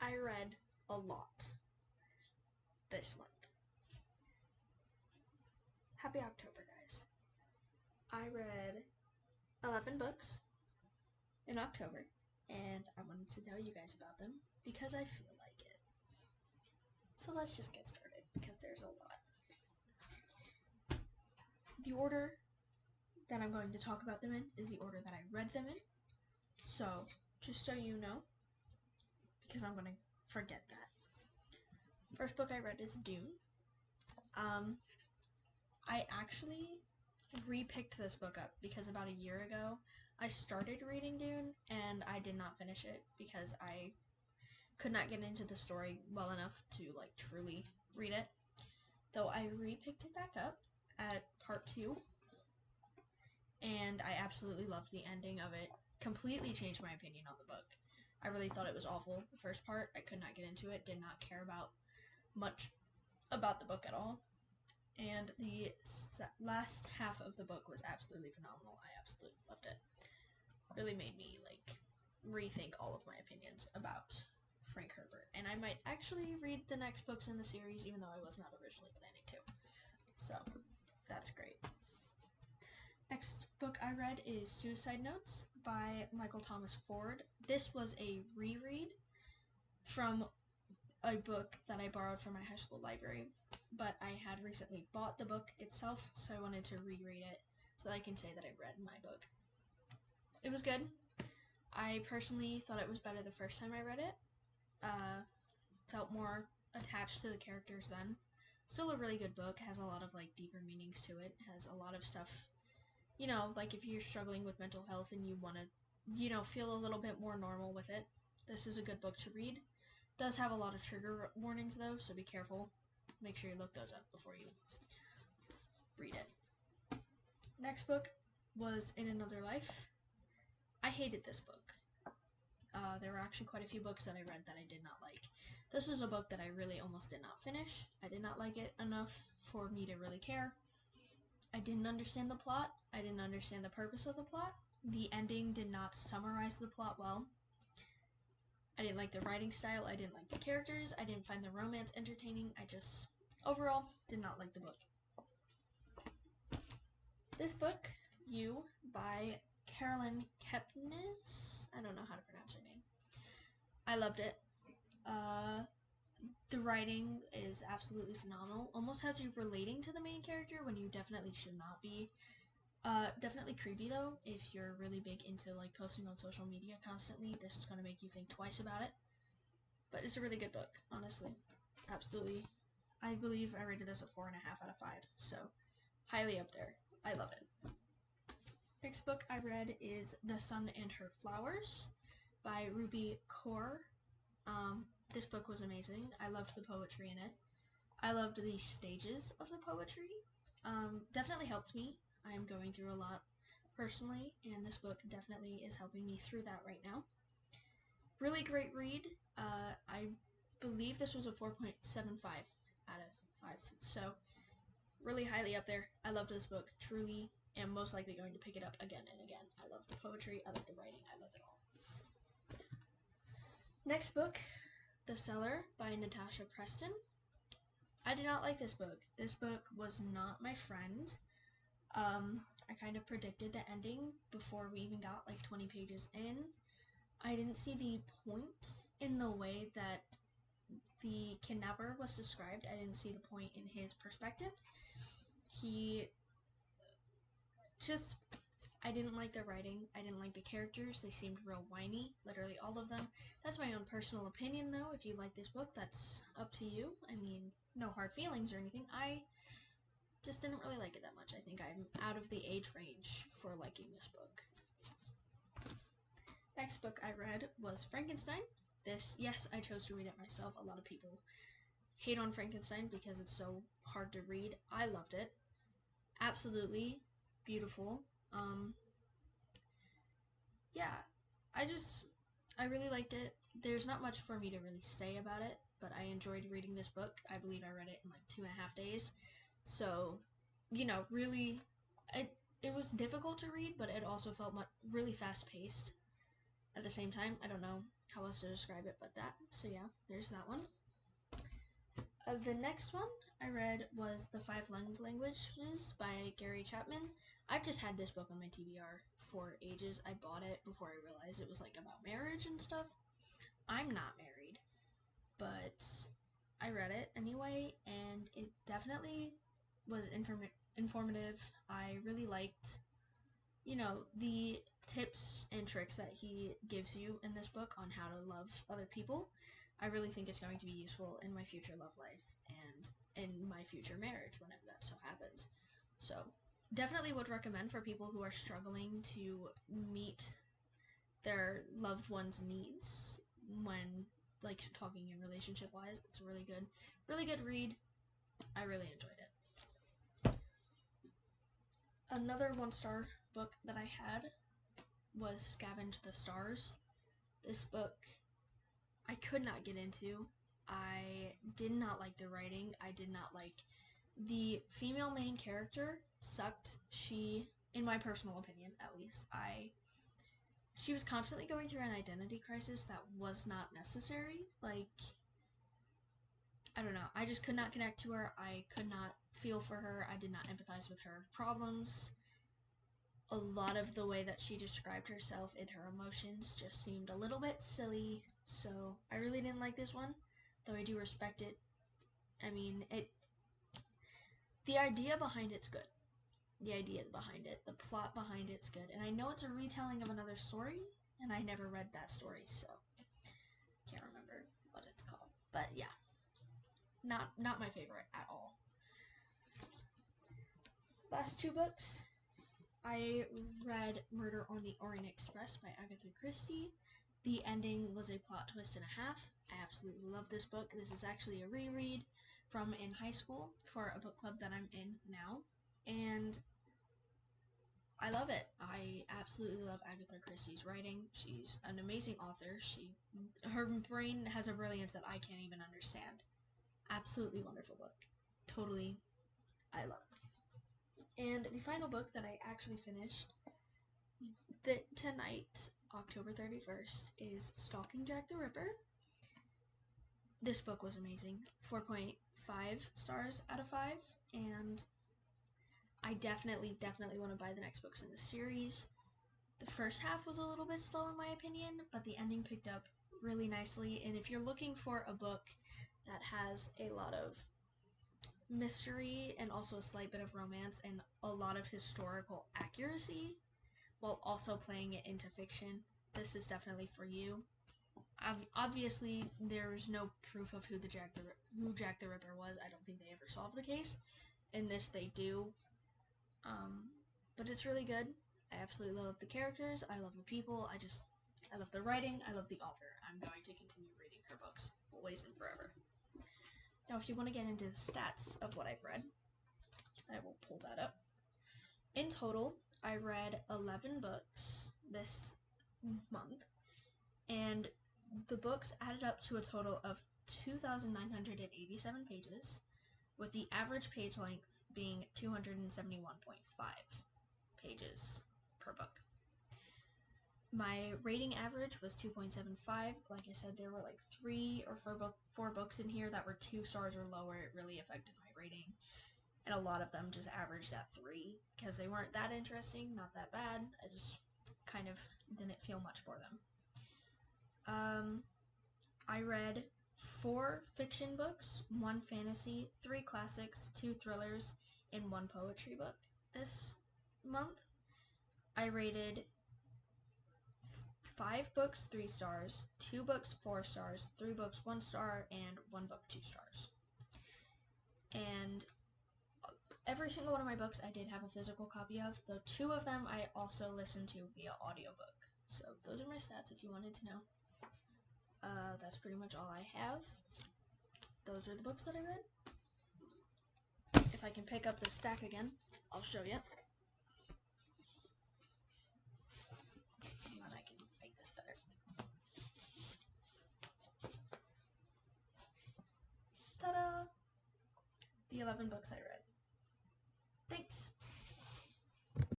I read a lot this month. Happy October, guys. I read 11 books in October, and I wanted to tell you guys about them because I feel like it. So let's just get started because there's a lot. The order that I'm going to talk about them in is the order that I read them in. So, just so you know, because I'm going to forget that. First book I read is Dune. I actually re-picked this book up because about a year ago I started reading Dune and I did not finish it because I could not get into the story well enough to truly read it. Though I re-picked it back up at part 2 and I absolutely loved the ending of it. Completely changed my opinion on the book. I really thought it was awful the first part. I could not get into it, did not care much about the book at all. And the last half of the book was absolutely phenomenal. I absolutely loved it. Really made me rethink all of my opinions about Frank Herbert. And I might actually read the next books in the series, even though I was not originally planning to. So that's great. Next book I read is Suicide Notes by Michael Thomas Ford. This was a reread from a book that I borrowed from my high school library, but I had recently bought the book itself, so I wanted to reread it so that I can say that I read my book. It was good. I personally thought it was better the first time I read it. Felt more attached to the characters then. Still a really good book. Has a lot of deeper meanings to it. Has a lot of stuff, if you're struggling with mental health and you want to, feel a little bit more normal with it, this is a good book to read. Does have a lot of trigger warnings though, so be careful. Make sure you look those up before you read it. Next book was In Another Life. I hated this book. There were actually quite a few books that I read that I did not like. This is a book that I really almost did not finish. I did not like it enough for me to really care. I didn't understand the plot. I didn't understand the purpose of the plot. The ending did not summarize the plot well. I didn't like the writing style. I didn't like the characters. I didn't find the romance entertaining. I just, overall, did not like the book. This book, You, by Carolyn Kepnes. I don't know how to pronounce her name. I loved it. The writing is absolutely phenomenal. Almost has you relating to the main character when you definitely should not be. Definitely creepy though. If you're really big into posting on social media constantly, this is going to make you think twice about it. But it's a really good book, honestly. Absolutely. I believe I rated this a 4.5 out of 5. So highly up there. I love it. Next book I read is The Sun and Her Flowers by Ruby Kaur. This book was amazing. I loved the poetry in it. I loved the stages of the poetry. Definitely helped me. I'm going through a lot personally, and this book definitely is helping me through that right now. Really great read. I believe this was a 4.75 out of 5, so really highly up there. I loved this book. Truly am most likely going to pick it up again and again. I love the poetry. I love the writing. I love it all. Next book, The Cellar by Natasha Preston. I did not like this book. This book was not my friend. I kind of predicted the ending before we even got 20 pages in. I didn't see the point in the way that the kidnapper was described. I didn't see the point in his perspective. I didn't like the writing. I didn't like the characters. They seemed real whiny, literally all of them. That's my own personal opinion, though. If you like this book, that's up to you. I mean, no hard feelings or anything. I just didn't really like it that much. I think I'm out of the age range for liking this book. Next book I read was Frankenstein. Yes, I chose to read it myself. A lot of people hate on Frankenstein because it's so hard to read. I loved it. Absolutely beautiful. Yeah, I really liked it. There's not much for me to really say about it, but I enjoyed reading this book. I believe I read it in 2.5 days. So, really, it was difficult to read, but it also felt really fast-paced at the same time. I don't know how else to describe it but that. So yeah, there's that one. The next one I read was The Five Languages by Gary Chapman. I've just had this book on my TBR for ages. I bought it before I realized it was like about marriage and stuff. I'm not married, but I read it anyway, and it definitely was informative. I really liked, the tips and tricks that he gives you in this book on how to love other people. I really think it's going to be useful in my future love life and in my future marriage whenever that so happens. So definitely would recommend for people who are struggling to meet their loved one's needs when like talking in relationship wise. It's a really good read. I really enjoyed it. Another 1-star book that I had was Scavenge the Stars. This book I could not get into. I did not like the writing. I did not like the female main character. Sucked. She, in my personal opinion at least, she was constantly going through an identity crisis that was not necessary. Like, I don't know. I just could not connect to her. I could not feel for her. I did not empathize with her problems. A lot of the way that she described herself and her emotions just seemed a little bit silly, so I really didn't like this one, though I do respect it. I mean, the idea behind it's good. The idea behind it, the plot behind it's good, and I know it's a retelling of another story, and I never read that story, so can't remember what it's called. But yeah, not my favorite at all. Last 2 books. I read Murder on the Orient Express by Agatha Christie. The ending was a plot twist and a half. I absolutely love this book. This is actually a reread from in high school for a book club that I'm in now, and I love it. I absolutely love Agatha Christie's writing. She's an amazing author. Her brain has a brilliance that I can't even understand. Absolutely wonderful book. Totally, I love it. And the final book that I actually finished tonight, October 31st, is Stalking Jack the Ripper. This book was amazing. 4.5 stars out of 5, and I definitely want to buy the next books in the series. The first half was a little bit slow in my opinion, but the ending picked up really nicely, and if you're looking for a book that has a lot of mystery and also a slight bit of romance and a lot of historical accuracy while also playing it into fiction, this is definitely for you. Obviously, there's no proof of who Jack the Ripper was. I don't think they ever solved the case. In this, they do. But it's really good. I absolutely love the characters. I love the people. I love the writing. I love the author. I'm going to continue reading her books always and forever. Now, if you want to get into the stats of what I've read, I will pull that up. In total, I read 11 books this month, and the books added up to a total of 2,987 pages, with the average page length being 271.5 pages per book. My rating average was 2.75. Like I said, there were like 3 or 4 books in here that were 2 stars or lower. It really affected my rating. And a lot of them just averaged at 3 because they weren't that interesting, not that bad. I just kind of didn't feel much for them. I read 4 fiction books, 1 fantasy, 3 classics, 2 thrillers, and 1 poetry book this month. I rated 5 books 3 stars, 2 books 4 stars, 3 books 1 star, and 1 book 2 stars. And every single one of my books I did have a physical copy of, though 2 of them I also listened to via audiobook. So those are my stats if you wanted to know. That's pretty much all I have. Those are the books that I read. If I can pick up the stack again, I'll show you. Hang on, I can make this better. Ta-da! The 11 books I read.